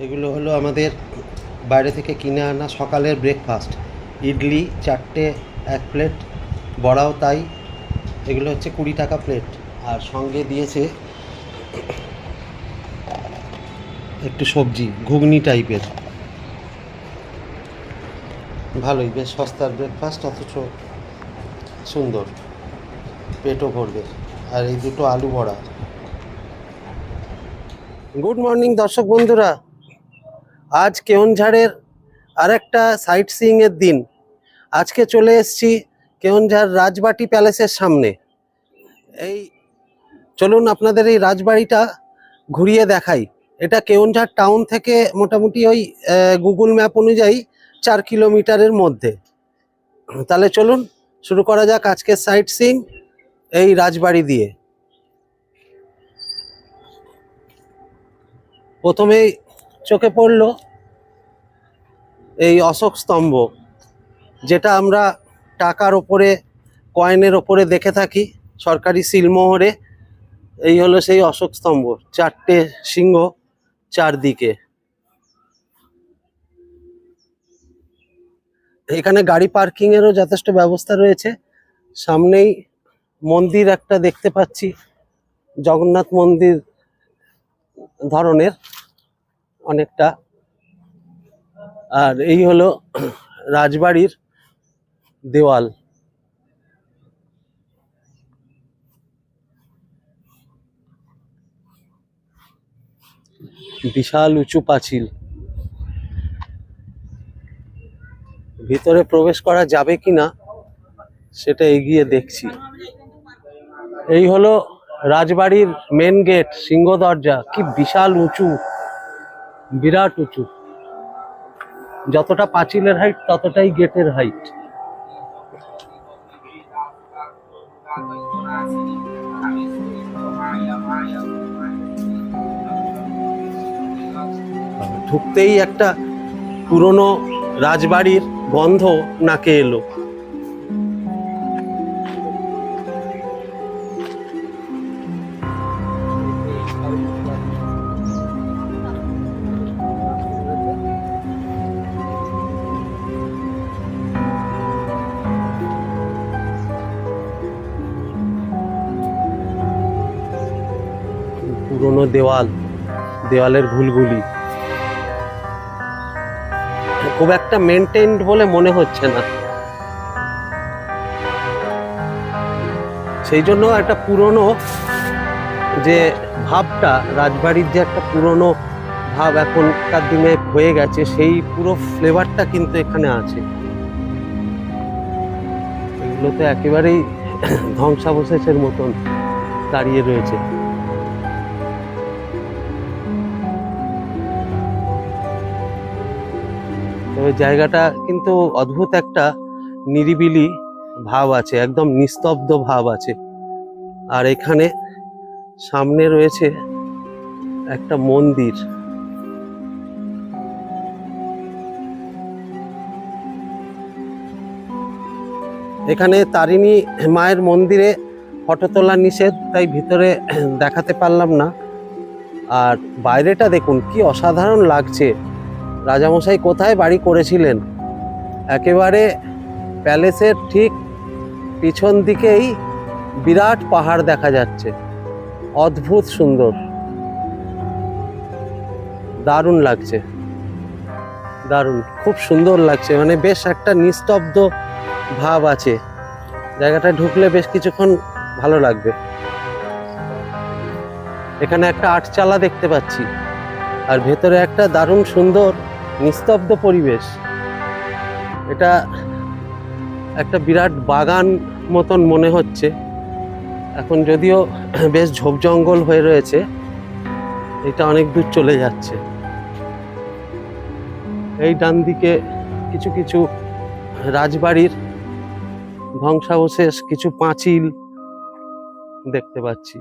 এগুলো হলো আমাদের বাইরে থেকে কিনে আনা সকালের ব্রেকফাস্ট। ইডলি 4টে 1 প্লেট, বড়াও তাই। এগুলো হচ্ছে 20 টাকা প্লেট। আর সঙ্গে দিয়েছে একটু সবজি, ঘুগনি টাইপের। ভালোই, বেশ সস্তার ব্রেকফাস্ট, অথচ সুন্দর, পেটও ভরবে। আর এই দুটো আলু বড়া। গুড মর্নিং দর্শক বন্ধুরা, আজ কেওনঝাড়ের আরেকটা সাইট সিইংয়ের দিন। আজকে চলে এসেছি কেওনঝাড় রাজবাটি প্যালেসের সামনে। এই চলুন আপনাদের এই রাজবাড়িটা ঘুরিয়ে দেখাই। এটা কেওনঝাড় টাউন থেকে মোটামুটি ওই গুগল ম্যাপ অনুযায়ী 4 কিলোমিটারের মধ্যে। তাহলে চলুন শুরু করা যাক আজকের সাইট সিইং এই রাজবাড়ি দিয়ে। প্রথমেই চোখে পড়ল এই অশোক স্তম্ভ, যেটা আমরা টাকার ওপরে, কয়েনের ওপরে দেখে থাকি সরকারি সিলমোহরে। এই হলো সেই অশোক স্তম্ভ, 4টে সিংহ চারদিকে। এখানে গাড়ি পার্কিং এরও যথেষ্ট ব্যবস্থা রয়েছে। সামনেই মন্দির একটা দেখতে পাচ্ছি, জগন্নাথ মন্দির ধরনের অনেকটা। আর এই হলো রাজবাড়ির দেওয়াল। বিশাল উঁচু পাঁচিল। ভিতরে প্রবেশ করা যাবে কিনা সেটা এগিয়ে দেখছি। এই হলো রাজবাড়ির মেন গেট, সিংহ দরজা। কি বিশাল উঁচু, বিরাট উঁচু। যতটা পাঁচিলের হাইট ততটাই গেটের হাইট। ঢুকতেই একটা পুরনো রাজবাড়ির গন্ধ নাকে এলো। পুরনো দেওয়াল, দেওয়ালের ঘুলঘুলি। খুব একটা মেনটেইনড বলে মনে হচ্ছে না, সেই জন্য একটা পুরনো যে ভাবটা, রাজবাড়ির যে একটা পুরনো ভাব এখনকার দিনে হয়ে গেছে, সেই পুরো ফ্লেভারটা কিন্তু এখানে আছে। এগুলো তো একেবারেই ধ্বংসাবশেষের মতন দাঁড়িয়ে রয়েছে। তবে জায়গাটা কিন্তু অদ্ভুত একটা নিরিবিলি ভাব আছে, একদম নিস্তব্ধ ভাব আছে। আর এখানে সামনে রয়েছে একটা মন্দির। এখানে তারিণী মায়ের মন্দিরে ফটো তোলা নিষেধ, তাই ভিতরে দেখাতে পারলাম না। আর বাইরেটা দেখুন কি অসাধারণ লাগছে। রাজামশাই কোথায় বাড়ি করেছিলেন, একেবারে প্যালেসের ঠিক পিছন দিকেই বিরাট পাহাড় দেখা যাচ্ছে। অদ্ভুত সুন্দর, দারুণ লাগছে, দারুণ, খুব সুন্দর লাগছে। মানে বেশ একটা নিস্তব্ধ ভাব আছে। জায়গাটা ঢুকলে বেশ কিছুক্ষণ ভালো লাগবে। এখানে একটা আটচালা দেখতে পাচ্ছি, আর ভেতরে একটা দারুণ সুন্দর নিস্তব্ধ পরিবেশ। এটা একটা বিরাট বাগান মতন মনে হচ্ছে এখন, যদিও বেশ ঝোপ জঙ্গল হয়ে রয়েছে। এটা অনেক দূর চলে যাচ্ছে। এই ডান দিকে কিছু কিছু রাজবাড়ির ধ্বংসাবশেষ, কিছু পাঁচিল দেখতে পাচ্ছি।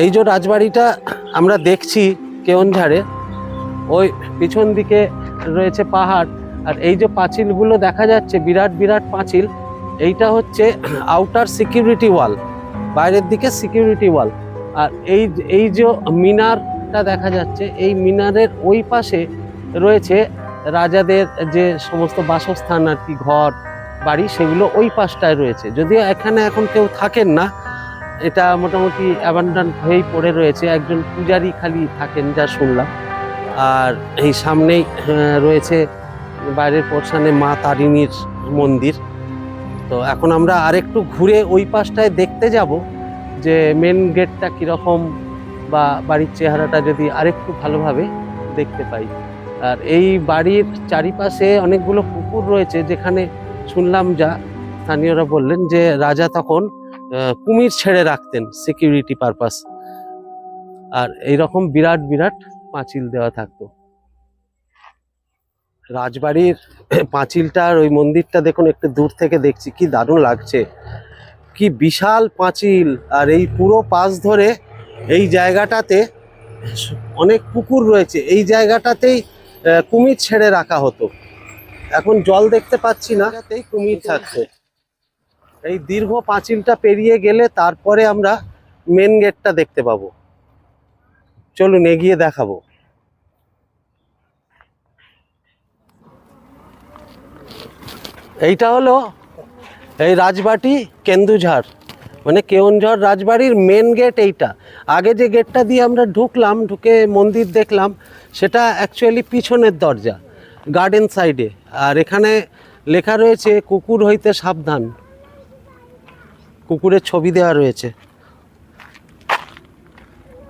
এই যে রাজবাড়িটা আমরা দেখছি কেওনঝাড়ে, ওই পিছন দিকে রয়েছে পাহাড়, আর এই যে পাঁচিলগুলো দেখা যাচ্ছে বিরাট বিরাট পাঁচিল, এইটা হচ্ছে আউটার সিকিউরিটি ওয়াল, বাইরের দিকে সিকিউরিটি ওয়াল। আর এই যে মিনারটা দেখা যাচ্ছে, এই মিনারের ওই পাশে রয়েছে রাজাদের যে সমস্ত বাসস্থান আর কি, ঘর বাড়ি, সেগুলো ওই পাশটায় রয়েছে। যদিও এখানে এখন কেউ থাকেন না, এটা মোটামুটি অ্যাবান্ডন হয়েই পড়ে রয়েছে, একজন পূজারি খালি থাকেন যা শুনলাম। আর এই সামনেই রয়েছে বাইরের পোর্শনে মা তারিণীর মন্দির। তো এখন আমরা আরেকটু ঘুরে ওই পাশটায় দেখতে যাব যে মেন গেটটা কীরকম, বা বাড়ির চেহারাটা যদি আরেকটু ভালোভাবে দেখতে পাই। আর এই বাড়ির চারিপাশে অনেকগুলো পুকুর রয়েছে, যেখানে শুনলাম যা স্থানীয়রা বললেন যে রাজা তখন কুমির ছেড়ে রাখতেন সিকিউরিটি পারপাস। আর এইরকম বিরাট বিরাট পাঁচিল দেওয়া থাকতো। রাজবাড়ির পাঁচিলটা আর ওই মন্দিরটা দেখুন, একটু দূর থেকে দেখছি, কি দারুণ লাগছে, কি বিশাল পাঁচিল। আর এই পুরো পাশ ধরে এই জায়গাটাতে অনেক পুকুর রয়েছে, এই জায়গাটাতেই কুমির ছেড়ে রাখা হতো। এখন জল দেখতে পাচ্ছি না, তাতেই কুমির থাকতো। এই দীর্ঘ পাঁচিলটা পেরিয়ে গেলে তারপরে আমরা মেন গেটটা দেখতে পাবো। চলুন এগিয়ে দেখাবো। এইটা হলো এই রাজবাটি কেন্দুঝাড়, মানে কেওনঝড় রাজবাড়ির মেন গেট এইটা। আগে যে গেটটা দিয়ে আমরা ঢুকলাম, ঢুকে মন্দির দেখলাম, সেটা অ্যাকচুয়ালি পিছনের দরজা, গার্ডেন সাইডে। আর এখানে লেখা রয়েছে কুকুর হইতে সাবধান, কুকুরের ছবি দেওয়া রয়েছে।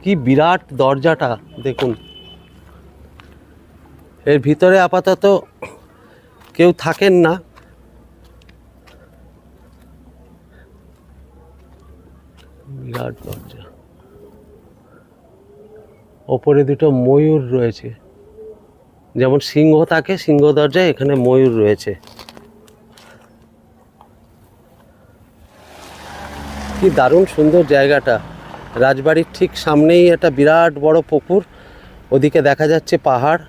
কি বিরাট দরজাটা দেখুন। এর ভিতরে আপাতত কেউ থাকেন না। বিরাট দরজা, ওপরে দুটো ময়ূর রয়েছে, যেমন সিংহ থাকে সিংহ দরজায়, এখানে ময়ূর রয়েছে। কি দারুণ সুন্দর জায়গাটা। রাজবাড়ির ঠিক সামনেই একটা বিরাট বড় পুকুর, ওদিকে দেখা যাচ্ছে পাহাড়,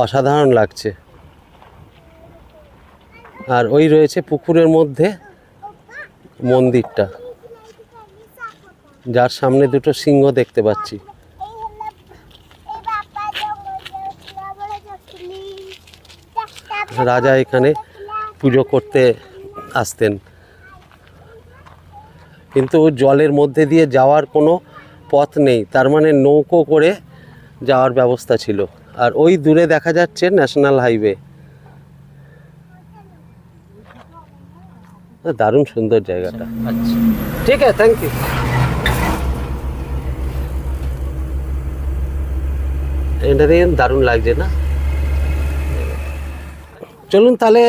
অসাধারণ লাগছে। আর ওই রয়েছে পুকুরের মধ্যে মন্দিরটা, যার সামনে দুটো সিংহ দেখতে পাচ্ছি। রাজা এখানে পুজো করতে আসতেন, কিন্তু জলের মধ্যে দিয়ে যাওয়ার কোনো পথ নেই, তার মানে নৌকো করে যাওয়ার ব্যবস্থা ছিল। আর ওই দূরে দেখা যাচ্ছে ন্যাশনাল হাইওয়ে। দারুণ সুন্দর জায়গাটা। আচ্ছা, ঠিক আছে, থ্যাংক ইউ। এটা দিয়ে দারুণ লাগছে না? চলুন তাহলে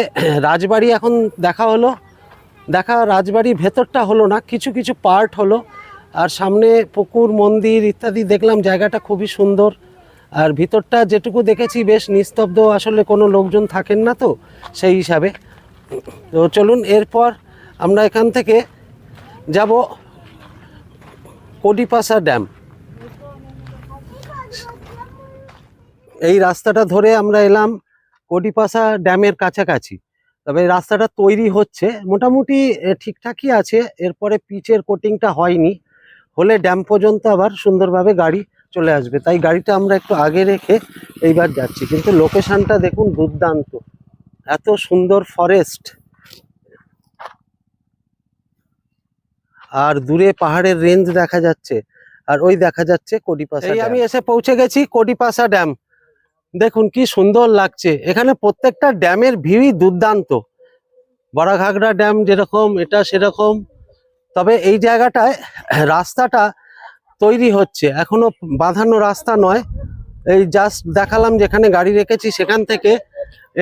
রাজবাড়ি এখন দেখা হলো, রাজবাড়ির ভেতরটা হলো না, কিছু কিছু পার্ট হলো। আর সামনে পুকুর, মন্দির ইত্যাদি দেখলাম, জায়গাটা খুবই সুন্দর। আর ভিতরটা যেটুকু দেখেছি বেশ নিস্তব্ধ, আসলে কোনো লোকজন থাকেন না তো সেই হিসাবে। তো চলুন এরপর আমরা এখান থেকে যাব কোডিপাসা ড্যাম। এই রাস্তাটা ধরে আমরা এলাম কোডিপাসা ড্যামের কাছাকাছি। তবে এই রাস্তাটা তৈরি হচ্ছে, মোটামুটি ঠিকঠাকই আছে, এরপরে পিচের কোটিংটা হয়নি, হলে ড্যাম পর্যন্ত আবার সুন্দরভাবে গাড়ি চলে আসবে। তাই গাড়িটা আমরা একটু আগে রেখে এইবার যাচ্ছি। কিন্তু লোকেশনটা দেখুন দুর্দান্ত, এত সুন্দর ফরেস্ট, আর দূরে পাহাড়ের রেঞ্জ দেখা যাচ্ছে, আর ওই দেখা যাচ্ছে কোডিপাসা। এই আমি এসে পৌঁছে গেছি কোডিপাসা ড্যাম। দেখুন কি সুন্দর লাগছে, এখানে প্রত্যেকটা ড্যামের ভিউই দুর্দান্ত। বড়াঘাগরা ড্যাম যেরকম, এটা সেরকম। তবে এই জায়গাটায় রাস্তাটা তৈরি হচ্ছে, এখনো বাঁধানো রাস্তা নয়। এই জাস্ট দেখালাম যেখানে গাড়ি রেখেছি, সেখান থেকে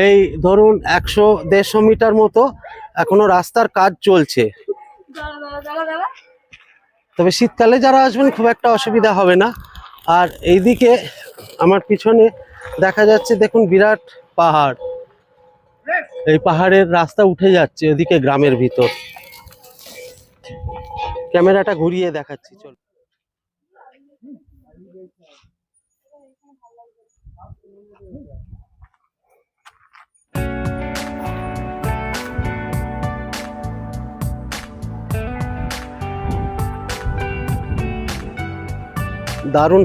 এই ধরুন 100-150 মিটার মতো এখনো রাস্তার কাজ চলছে। তবে শীতকালে যারা আসবেন খুব একটা অসুবিধা হবে না। আর এইদিকে আমার পিছনে দেখা যাচ্ছে দেখুন বিরাট পাহাড়, এই পাহাড়ের রাস্তা উঠে যাচ্ছে ওদিকে গ্রামের ভিতর। ক্যামেরাটা ঘুরিয়ে দেখাচ্ছি, চল। দারুণ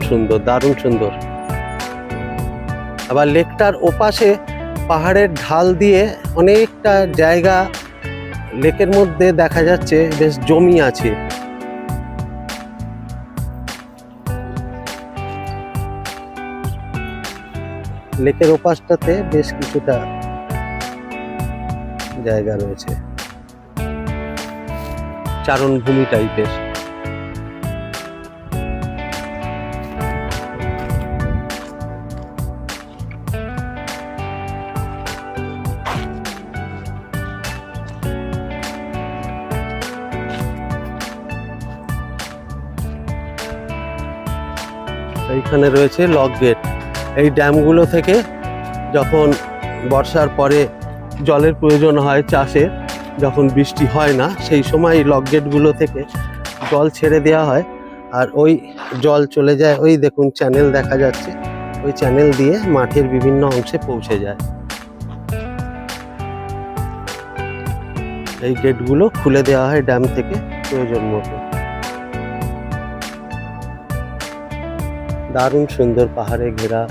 সুন্দর, দারুণ সুন্দর। আবার লেকটার ওপাশে পাহাড়ের ঢাল দিয়ে অনেকটা জায়গা লেকের মধ্যে দেখা যাচ্ছে বেশ জমি আছে। লেকের ওপাশটাতে বেশ কিছুটা জায়গা রয়েছে, চারণভূমি টাইপের। এইখানে রয়েছে লক গেট। এই ড্যামগুলো থেকে যখন বর্ষার পরে জলের প্রয়োজন হয় চাষে, যখন বৃষ্টি হয় না, সেই সময় এই লক গেটগুলো থেকে জল ছেড়ে দেওয়া হয়, আর ওই জল চলে যায়, ওই দেখুন চ্যানেল দেখা যাচ্ছে, ওই চ্যানেল দিয়ে মাঠের বিভিন্ন অংশে পৌঁছে যায়। এই গেটগুলো খুলে দেওয়া হয় ড্যাম থেকে প্রয়োজন মতো। দারুণ সুন্দর পাহাড়ে ঘেরা।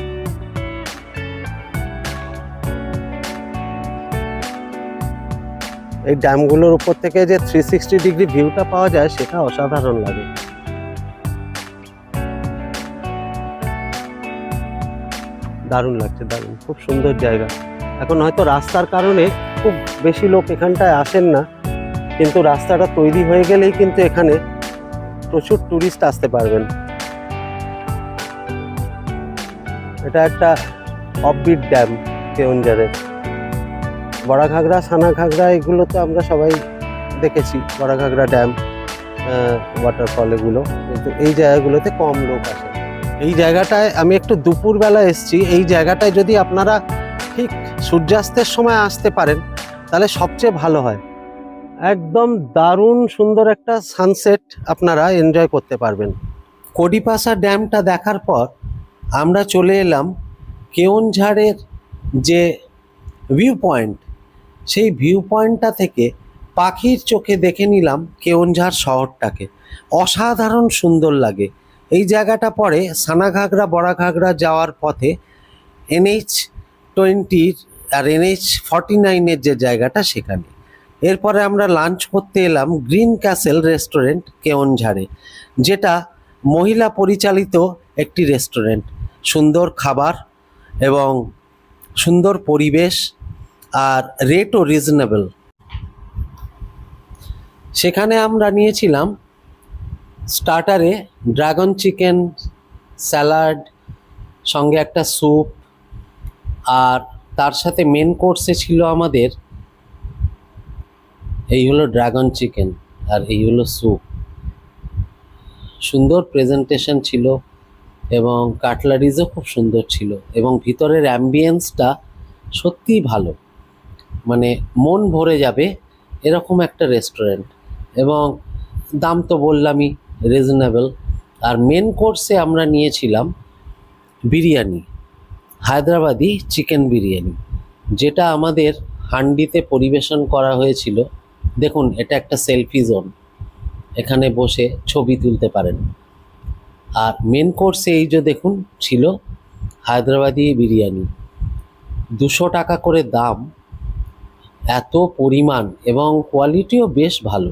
এই ড্যামগুলোর উপর থেকে যে 360 ডিগ্রি ভিউটা পাওয়া যায় সেটা অসাধারণ লাগে। দারুণ লাগছে, দারুণ, খুব সুন্দর জায়গা। এখন হয়তো রাস্তার কারণে খুব বেশি লোক এখানটায় আসেন না, কিন্তু রাস্তাটা তৈরি হয়ে গেলেই কিন্তু এখানে প্রচুর টুরিস্ট আসতে পারবেন। এটা একটা অফবিট ড্যাম কেওনঝাড়ের। বড়াঘাগরা, সানাঘাগরা এগুলো তো আমরা সবাই দেখেছি, বড়াঘাগরা ড্যাম, ওয়াটারফল এগুলো, কিন্তু এই জায়গাগুলোতে কম লোক আসে। এই জায়গাটায় আমি একটু দুপুরবেলা এসেছি। এই জায়গাটায় যদি আপনারা ঠিক সূর্যাস্তের সময় আসতে পারেন তাহলে সবচেয়ে ভালো হয়। একদম দারুণ সুন্দর একটা সানসেট আপনারা এনজয় করতে পারবেন। কোডিপাসা ড্যামটা দেখার পর আমরা চলে এলাম কেওনঝাড়ের যে ভিউ পয়েন্ট, সেই ভিউ পয়েন্টটা থেকে পাখির চোখে দেখে নিলাম কেওনঝাড় শহরটাকে। অসাধারণ সুন্দর লাগে। এই জায়গাটা পড়ে সানাঘাগরা বড়াঘাগরা যাওয়ার পথে NH-20 আর NH-49-এর যে জায়গাটা সেখানে। এরপরে আমরা লাঞ্চ করতে এলাম গ্রিন ক্যাসেল রেস্টুরেন্ট কেওনঝাড়ে, যেটা মহিলা পরিচালিত একটি রেস্টুরেন্ট। সুন্দর খাবার এবং সুন্দর পরিবেশ, আর রেটও রিজনেবল। সেখানে আমরা নিয়েছিলাম স্টার্টারে ড্রাগন চিকেন, স্যালাড, সঙ্গে একটা স্যুপ, আর তার সাথে মেন কোর্সে ছিল আমাদের এই হলো ড্রাগন চিকেন আর এই হলো স্যুপ। সুন্দর প্রেজেন্টেশন ছিল এবং কাটলারিজও খুব সুন্দর ছিল, এবং ভিতরের অ্যাম্বিয়েন্সটা সত্যিই ভালো, মানে মন ভরে যাবে এরকম একটা রেস্টুরেন্ট। এবং দাম তো বললামই রিজনেবল। আর মেন কোর্সে আমরা নিয়েছিলাম বিরিয়ানি, হায়দ্রাবাদি চিকেন বিরিয়ানি, যেটা আমাদের হান্ডিতে পরিবেশন করা হয়েছিল। দেখুন, এটা একটা সেলফি জোন, এখানে বসে ছবি তুলতে পারেন। আর মেন কোর্সে এই যে দেখুন ছিল হায়দ্রাবাদি বিরিয়ানি, 200 টাকা করে দাম, এত পরিমাণ এবং কোয়ালিটিও বেশ ভালো,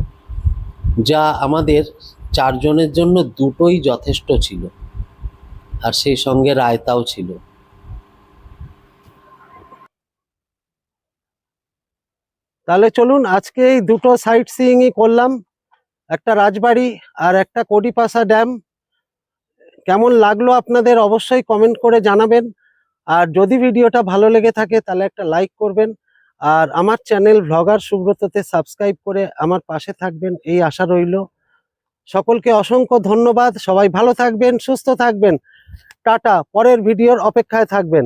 যা আমাদের 4 জনের জন্য দুটোই যথেষ্ট ছিল, আর সেই সঙ্গে রায়তাও ছিল। তাহলে চলুন, আজকে এই দুটো সাইট সিইংই করলাম, একটা রাজবাড়ি আর একটা কোডিপাসা ড্যাম। কেমন লাগলো আপনাদের অবশ্যই কমেন্ট করে জানাবেন, আর যদি ভিডিওটা ভালো লেগে থাকে তাহলে একটা লাইক করবেন, আর আমার চ্যানেল ভ্লগার সুব্রততে সাবস্ক্রাইব করে আমার পাশে থাকবেন এই আশা রইল। সকলকে অসংখ্য ধন্যবাদ। সবাই ভালো থাকবেন, সুস্থ থাকবেন। টাটা। পরের ভিডিওর অপেক্ষায় থাকবেন।